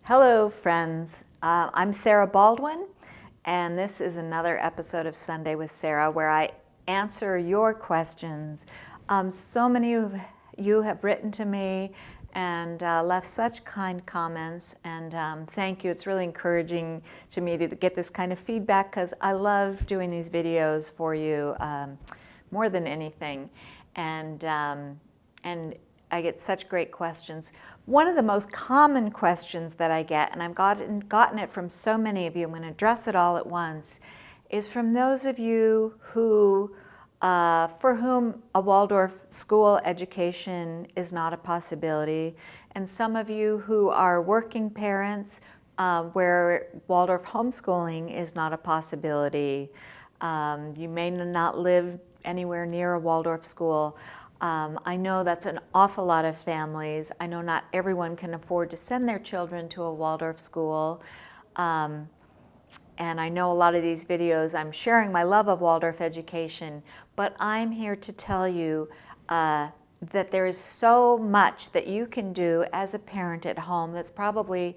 Hello, friends. I'm Sarah Baldwin, and this is another episode of Sunday with Sarah where I answer your questions. So many of you have written to me and left such kind comments, and thank you. It's really encouraging to me to get this kind of feedback because I love doing these videos for you more than anything. And I get such great questions. One of the most common questions that I get, and I've gotten it from so many of you, I'm going to address it all at once, is from those of you who, for whom a Waldorf school education is not a possibility, and some of you who are working parents where Waldorf homeschooling is not a possibility. You may not live anywhere near a Waldorf school. I know that's an awful lot of families. I know not everyone can afford to send their children to a Waldorf school. And I know a lot of these videos, I'm sharing my love of Waldorf education, but I'm here to tell you that there is so much that you can do as a parent at home that's probably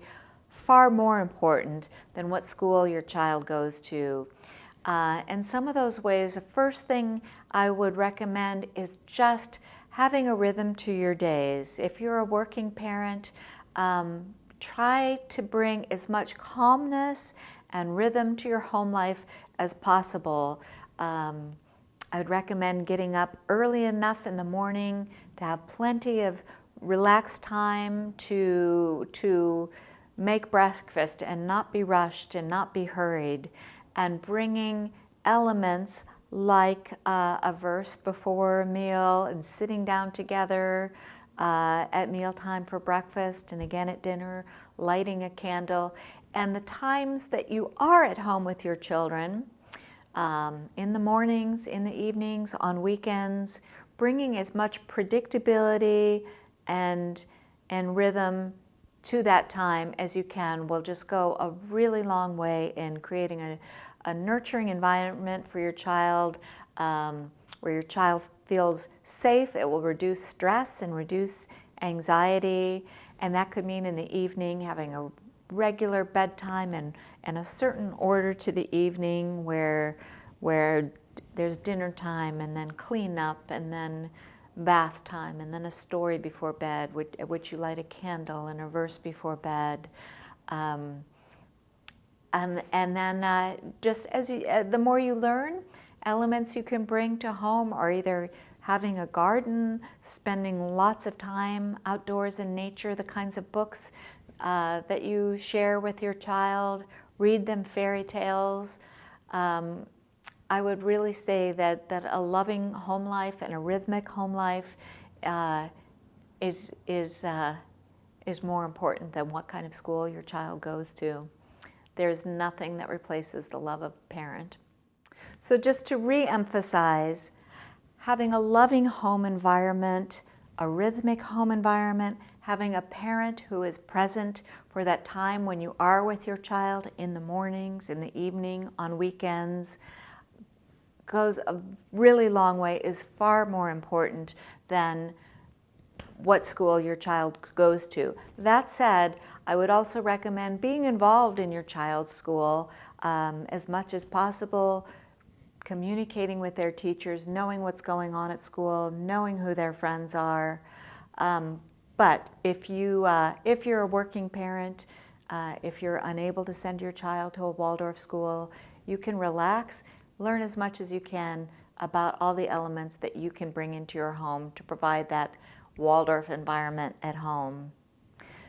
far more important than what school your child goes to. And some of those ways, the first thing I would recommend is just having a rhythm to your days. If you're a working parent, try to bring as much calmness and rhythm to your home life as possible. I would recommend getting up early enough in the morning to have plenty of relaxed time to make breakfast and not be rushed and not be hurried, and bringing elements like a verse before a meal and sitting down together at mealtime for breakfast and again at dinner, lighting a candle. And the times that you are at home with your children, in the mornings, in the evenings, on weekends, bringing as much predictability and rhythm to that time as you can will just go a really long way in creating a nurturing environment for your child, where your child feels safe. It will reduce stress and reduce anxiety, and that could mean in the evening having a regular bedtime and a certain order to the evening where there's dinner time and then clean up and then bath time and then a story before bed, at which you light a candle and a verse before bed. And then just as the more you learn, elements you can bring to home are either having a garden, spending lots of time outdoors in nature, the kinds of books that you share with your child, read them fairy tales. I would really say that a loving home life and a rhythmic home life is more important than what kind of school your child goes to. There's nothing that replaces the love of a parent. So just to re-emphasize, having a loving home environment, a rhythmic home environment, having a parent who is present for that time when you are with your child in the mornings, in the evening, on weekends, goes a really long way, is far more important than what school your child goes to. That said, I would also recommend being involved in your child's school as much as possible, communicating with their teachers, knowing what's going on at school, knowing who their friends are. But if you're a working parent, if you're unable to send your child to a Waldorf school, you can relax, learn as much as you can about all the elements that you can bring into your home to provide that Waldorf environment at home.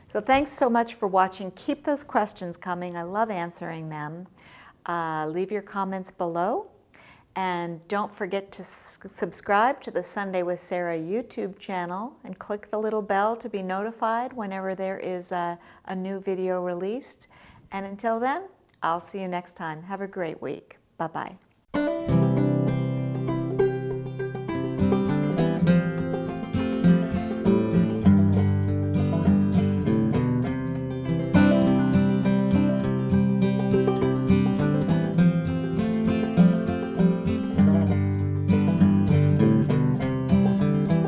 So thanks so much for watching. Keep those questions coming. I love answering them. Leave your comments below. And don't forget to subscribe to the Sunday with Sarah YouTube channel and click the little bell to be notified whenever there is a new video released. And until then, I'll see you next time. Have a great week. Bye-bye.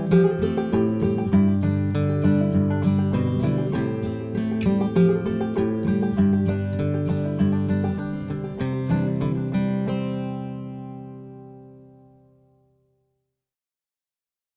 Thank you.